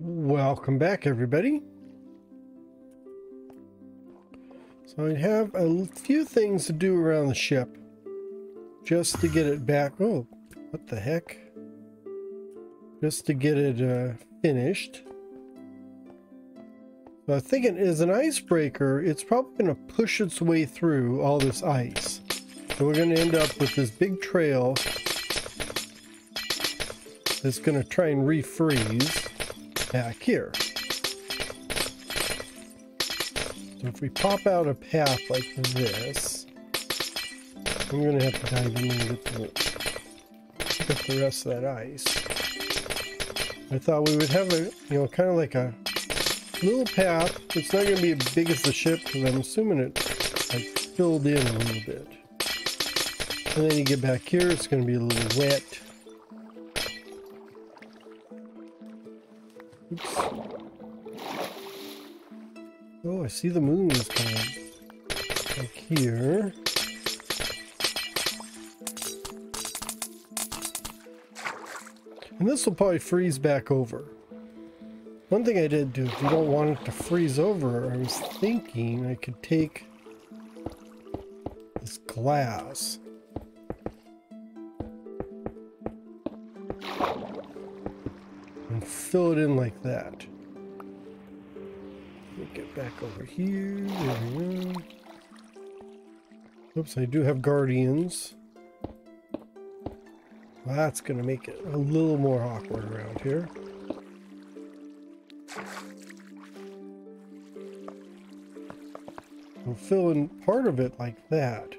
Welcome back, everybody. So I have a few things to do around the ship just to get it back. Oh, what the heck? Just to get it finished. So I'm thinking, as an icebreaker, it's probably going to push its way through all this ice. So we're going to end up with this big trail that's going to try and refreeze back here. So if we pop out a path like this, I'm going to have to dive in and get the rest of that ice. I thought we would have a, kind of like a little path. It's not going to be as big as the ship, because I'm assuming it's like filled in a little bit. And then you get back here, it's going to be a little wet. Oops. Oh, I see the moon is kind of like here. And this will probably freeze back over. One thing I did do, if you don't want it to freeze over, I was thinking I could take this glass and fill it in like that. Get back over here. There we go. Oops, I do have guardians. Well, that's going to make it a little more awkward around here. We'll fill in part of it like that.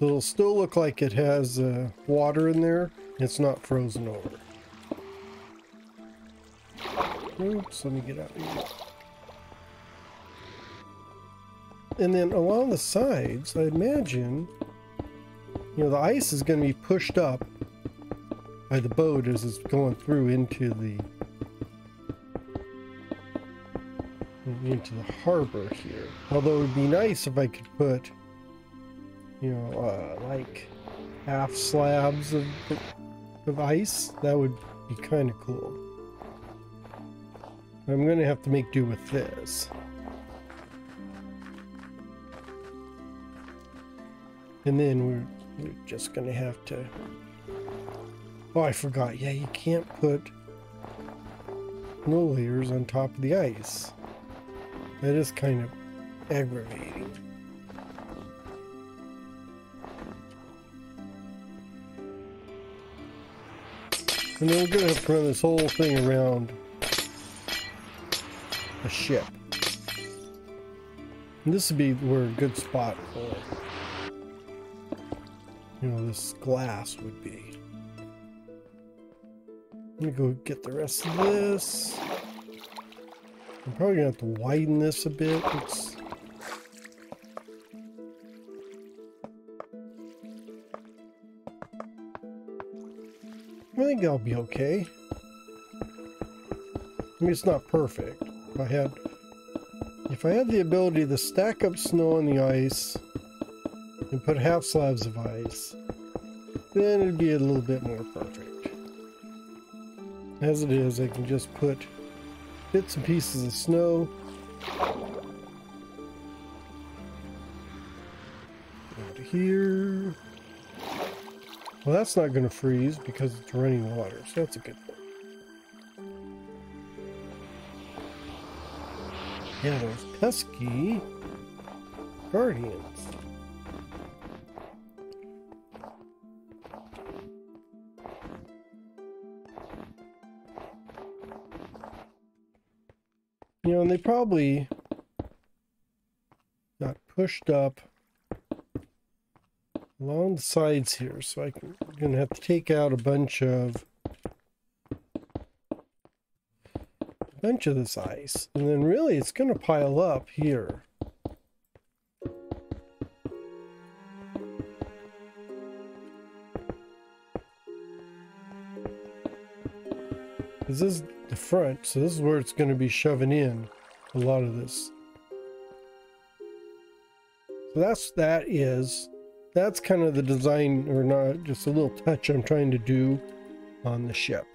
So it'll still look like it has water in there. It's not frozen over. Oops, let me get out of here. And then along the sides, I imagine, the ice is going to be pushed up by the boat as it's going through into the harbor here. Although it would be nice if I could put, like half slabs of ice. That would be kind of cool. I'm going to have to make do with this. And then we're just going to have to... Oh, I forgot. Yeah, you can't put no layers on top of the ice. That is kind of aggravating. And then we're going to have to run this whole thing around a ship. And this would be where a good spot for this glass would be. Let me go get the rest of this. I'm probably gonna have to widen this a bit. I think I'll be okay. I mean, it's not perfect. If I had the ability to stack up snow on the ice and put half slabs of ice, then it'd be a little bit more perfect. As it is, I can just put bits and pieces of snow out here. Well, that's not going to freeze because it's running water, so that's a good thing. Yeah, those pesky guardians. And they probably got pushed up along the sides here, so I'm going to have to take out a bunch of this ice, and then really it's going to pile up here. This is the front, so this is where it's going to be shoving in a lot of this. So that's kind of the design, or not, just a little touch I'm trying to do on the ship.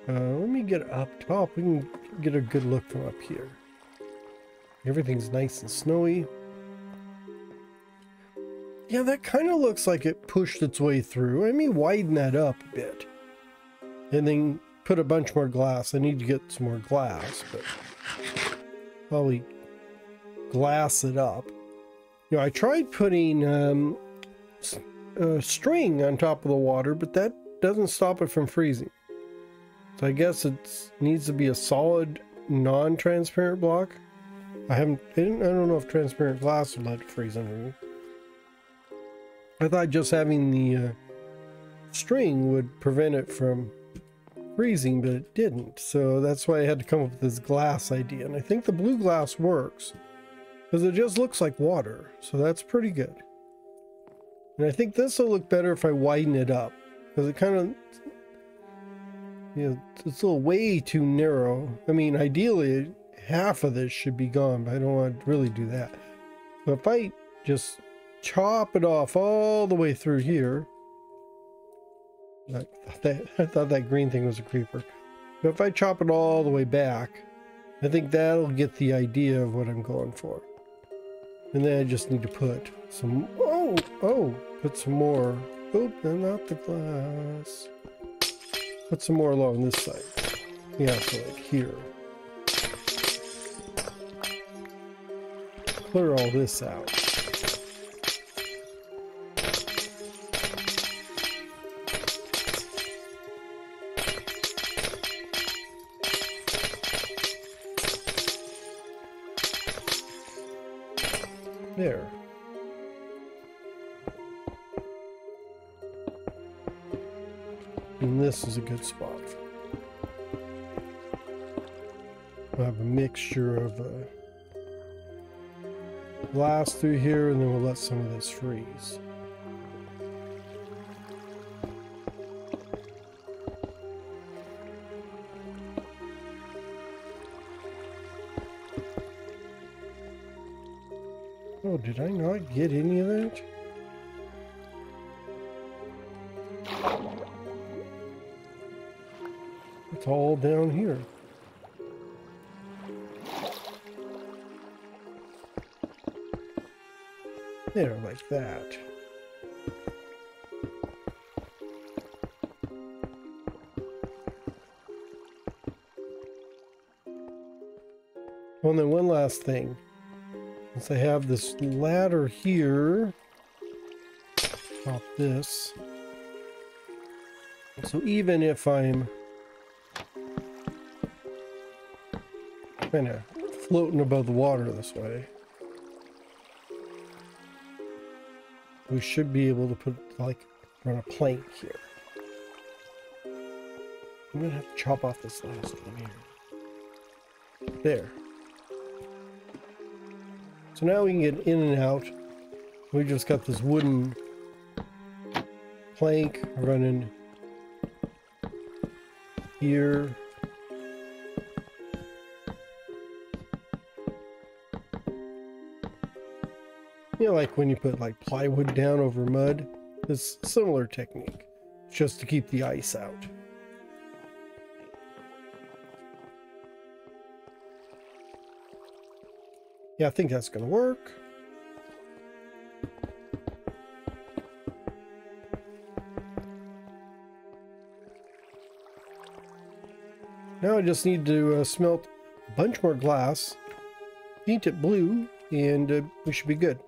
Let me get up top. We can get a good look from up here. Everything's nice and snowy. Yeah, that kind of looks like it pushed its way through. I mean, widen that up a bit. And then put a bunch more glass. I need to get some more glass, but probably glass it up. You know, I tried putting a string on top of the water, but that doesn't stop it from freezing. So I guess it needs to be a solid, non-transparent block. I don't know if transparent glass would let it freeze underneath. I thought just having the string would prevent it from freezing, but it didn't. So that's why I had to come up with this glass idea. And I think the blue glass works because it just looks like water. So that's pretty good. And I think this will look better if I widen it up, because it kind of, you know, it's a little way too narrow. I mean, ideally half of this should be gone, but I don't want to really do that. But if I just chop it off all the way through here, I thought that green thing was a creeper. But if I chop it all the way back, I think that'll get the idea of what I'm going for. And then I just need to put some, put some more. Oh, not the glass. Put some more along this side. Yeah, so like here. Clear all this out. There. And this is a good spot. We'll have a mixture of glass through here, and then we'll let some of this freeze. Oh, did I not get any of that? It's all down here. There, like that. Oh, and then one last thing. Since I have this ladder here, pop this. So even if I'm kind of floating above the water this way, we should be able to put, like, run a plank here. I'm gonna have to chop off this last one here. There. So now we can get in and out. We just got this wooden plank running here. You know, like when you put like plywood down over mud, it's a similar technique, just to keep the ice out. Yeah, I think that's going to work. Now I just need to smelt a bunch more glass, paint it blue, and we should be good.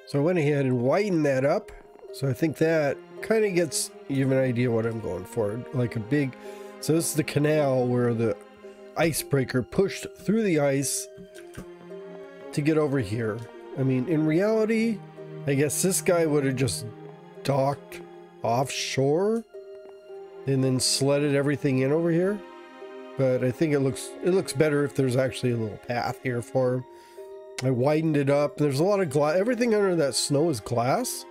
So I went ahead and widened that up. So I think that kind of gets you an idea what I'm going for. Like a big, so this is the canal where the icebreaker pushed through the ice to get over here. I mean, in reality, I guess this guy would have just docked offshore and then sledded everything in over here. But I think it looks better if there's actually a little path here for him. I widened it up. There's a lot of glass. Everything under that snow is glass,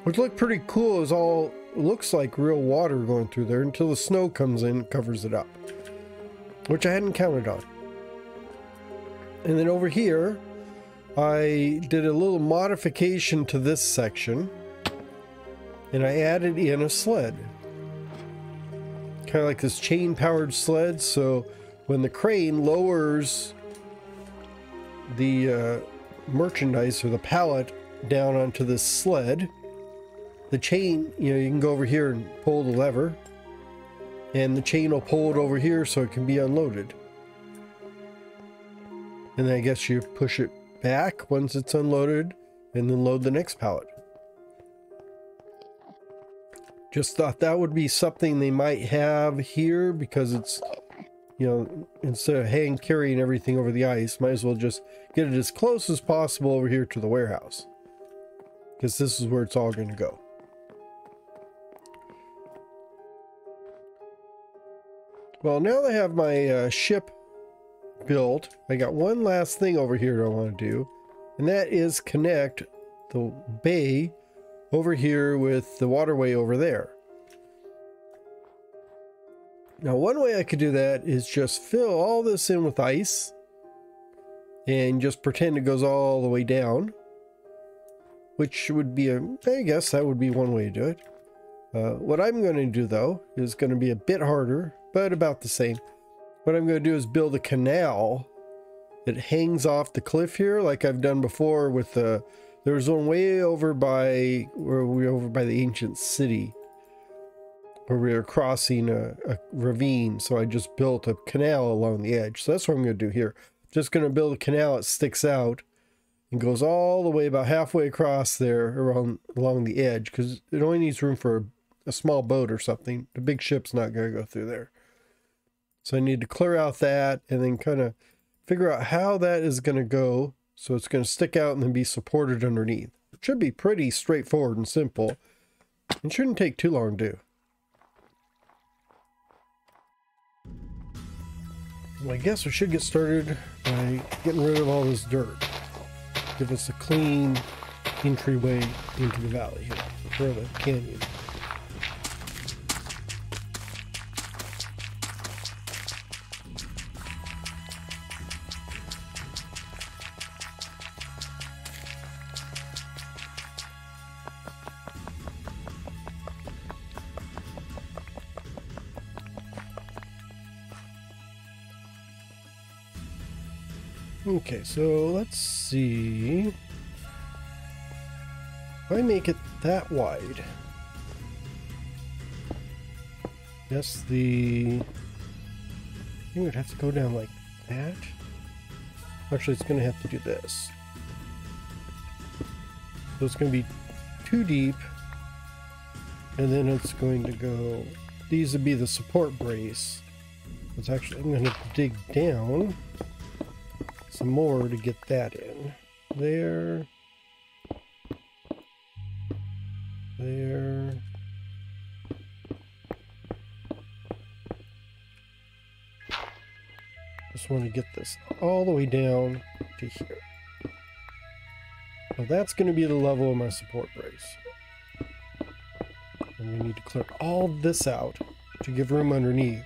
which looked pretty cool. It was all looks like real water going through there until the snow comes in and covers it up, which I hadn't counted on. And then over here, I did a little modification to this section, and I added in a sled. Kind of like this chain-powered sled, so when the crane lowers the merchandise or the pallet down onto this sled, the chain, you can go over here and pull the lever, and the chain will pull it over here so it can be unloaded. And then I guess you push it back once it's unloaded and then load the next pallet. Just thought that would be something they might have here, because it's, instead of hand carrying everything over the ice, might as well just get it as close as possible over here to the warehouse, because this is where it's all going to go. Well, now that I have my ship built, I got one last thing over here that I want to do, and that is connect the bay over here with the waterway over there. Now, one way I could do that is just fill all this in with ice and just pretend it goes all the way down, which would be I guess that would be one way to do it. What I'm going to do, though, is going to be a bit harder, but about the same. What I'm going to do is build a canal that hangs off the cliff here, like I've done before with the... There's one way over by where we were over by the ancient city, where we were crossing a ravine. So I just built a canal along the edge. So that's what I'm going to do here. Just going to build a canal that sticks out and goes all the way about halfway across there along the edge, because it only needs room for a small boat or something. The big ship's not going to go through there. So I need to clear out that and then kind of figure out how that is going to go. So it's going to stick out and then be supported underneath. It should be pretty straightforward and simple. It shouldn't take too long to do. Well, I guess we should get started by getting rid of all this dirt. Give us a clean entryway into the valley here, or the canyon. Okay, so let's see. If I make it that wide, yes, I think it would have to go down like that. Actually, it's going to have to do this. So it's going to be too deep, and then it's going to go, these would be the support brace. It's actually, I'm going to dig down some more to get that in. There. There. Just want to get this all the way down to here. Now that's going to be the level of my support brace. And we need to clear all this out to give room underneath.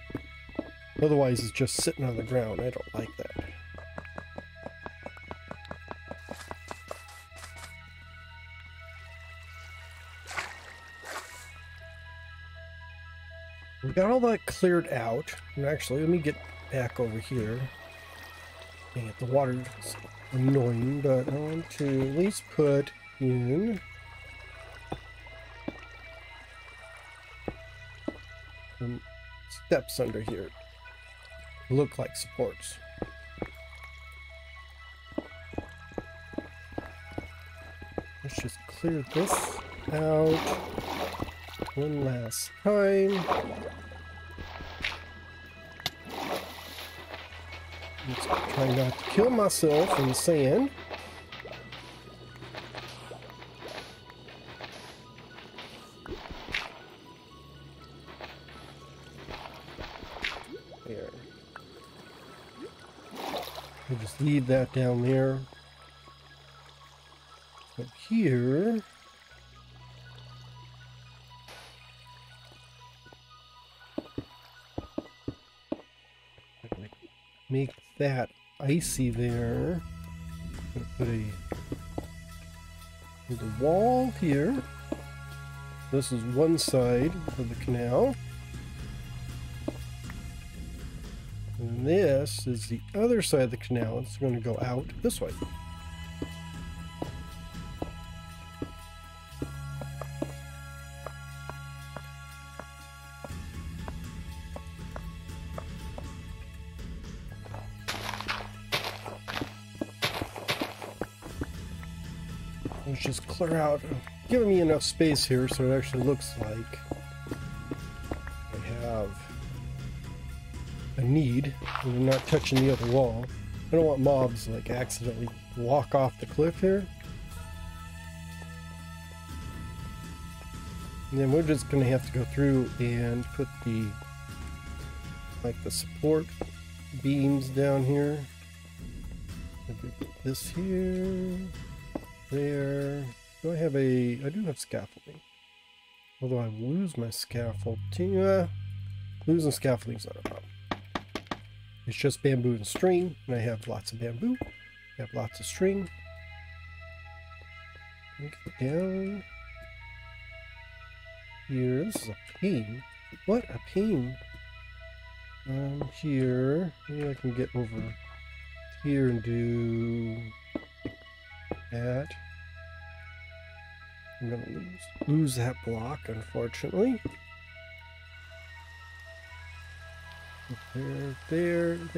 Otherwise it's just sitting on the ground. I don't like that. We got all that cleared out. And actually, let me get back over here. Dang it, the water's annoying, but I want to at least put in some steps under here. Look like supports. Let's just clear this out one last time. Let's try not to kill myself in the sand. There. We'll just leave that down there. Up here. make that icy there. Put a wall here. This is one side of the canal. And this is the other side of the canal. It's going to go out this way. Let's just clear out, giving me enough space here so it actually looks like I have a need and I'm not touching the other wall. I don't want mobs to like accidentally walk off the cliff here. And then we're just going to have to go through and put the support beams down here. Maybe put this here. There. Do I have a... I do have scaffolding. Although I lose my scaffolding. Losing scaffolding is not a problem. It's just bamboo and string. And I have lots of bamboo. I have lots of string. Get down here. This is a pain. What a pain. Here. Maybe I can get over here and do... that. I'm gonna lose that block, unfortunately. There, and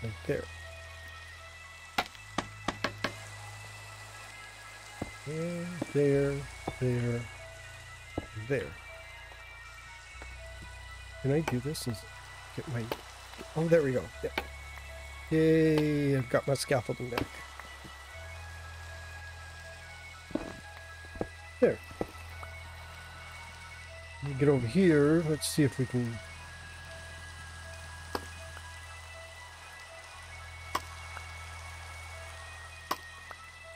right there. And there. Can I do this and get my... Oh, there we go. Yeah. Yay, I've got my scaffolding back. There. Let me get over here. Let's see if we can...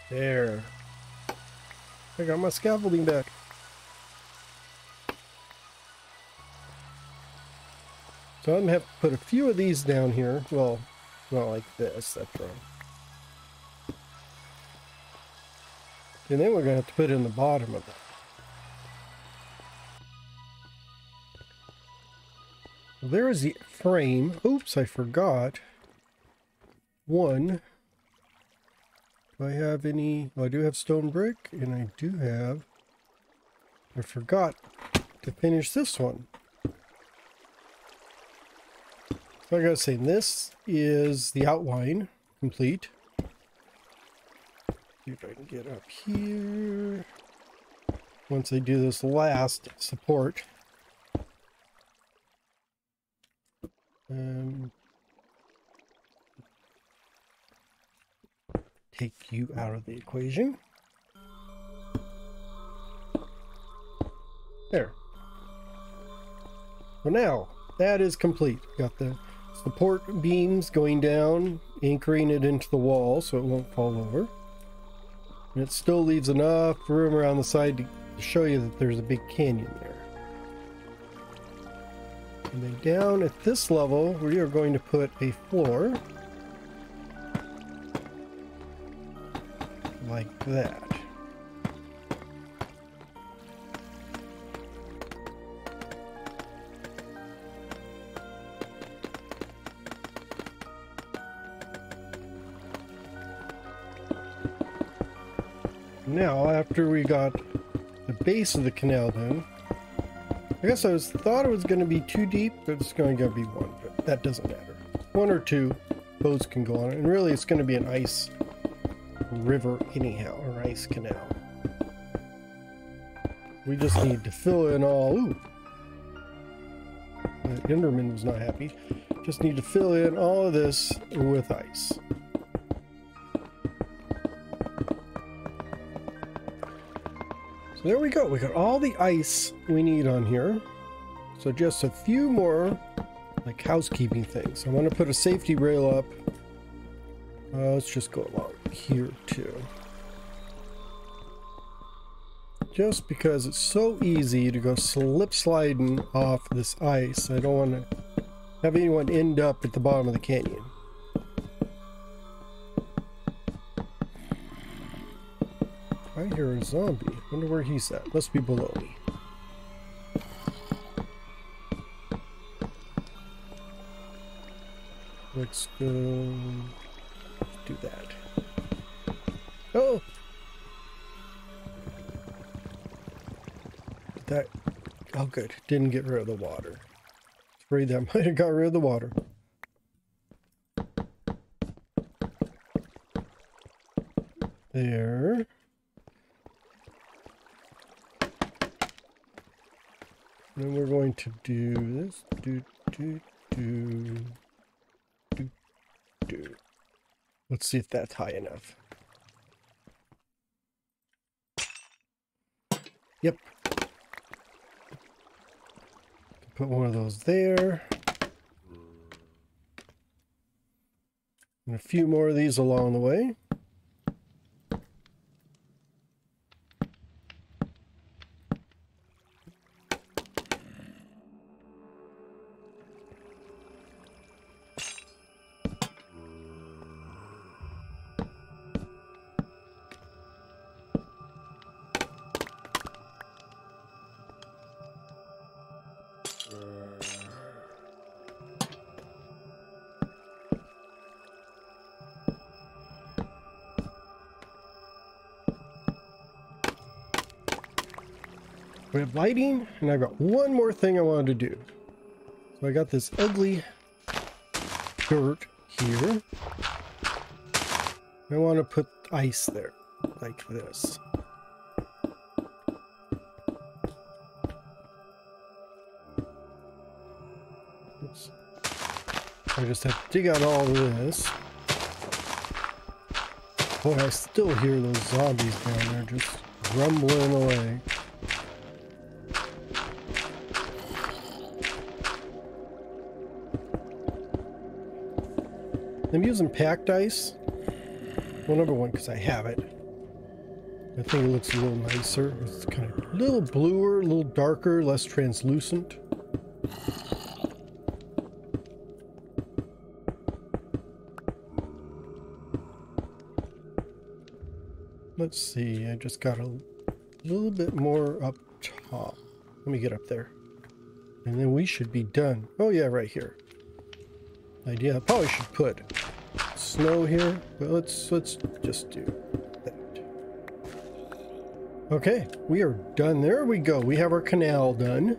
There. I got my scaffolding back. So I'm going to have to put a few of these down here. Well, not like this, that's wrong. And then we're going to have to put it in the bottom of it. There is the frame. Oops, I forgot. One. Do I have any? Oh, I do have stone brick, and I do have... I forgot to finish this one. So I gotta say, this is the outline complete. See if I can get up here. Once I do this last support. Take you out of the equation. There. So now, that is complete. Got the support beams going down, anchoring it into the wall so it won't fall over. And it still leaves enough room around the side to show you that there's a big canyon there. And then down at this level, we are going to put a floor. Like that. Now, after we got the base of the canal done, I guess I thought it was going to be too deep, but it's going to be one, but that doesn't matter. One or two boats can go on it, and really it's going to be an ice river anyhow, or ice canal. We just need to fill in all... Ooh! The Enderman was not happy. Just need to fill in all of this with ice. So there we go. We got all the ice we need on here. So just a few more like housekeeping things. I'm going to put a safety rail up. Let's just go along here too. Just because it's so easy to go slip sliding off this ice, I don't want to have anyone end up at the bottom of the canyon. I hear a zombie. Wonder where he's at. Must be below me. Let's go do that. Oh! That, oh good, didn't get rid of the water. Afraid that might have got rid of the water. There. Then we're going to do this. Let's see if that's high enough. Yep. Put one of those there. And a few more of these along the way. We have lighting, and I've got one more thing I wanted to do. So I got this ugly dirt here. I want to put ice there, like this. Oops. I just have to dig out all of this. Boy, I still hear those zombies down there just rumbling away. I'm using packed ice. Well, number one, because I have it. I think it looks a little nicer. It's kind of a little bluer, a little darker, less translucent. Let's see, I just got a little bit more up top. Let me get up there. And then we should be done. Oh yeah, right here. Idea, I probably should put snow here, but let's just do that. Okay, we are done. There we go. We have our canal done.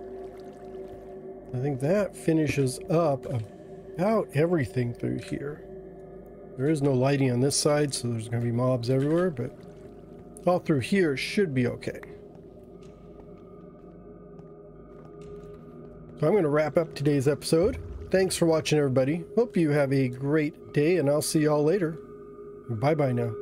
I think that finishes up about everything through here. There is no lighting on this side, so there's going to be mobs everywhere, but all through here should be okay. So I'm going to wrap up today's episode. Thanks for watching, everybody. Hope you have a great day, and I'll see y'all later. Bye-bye now.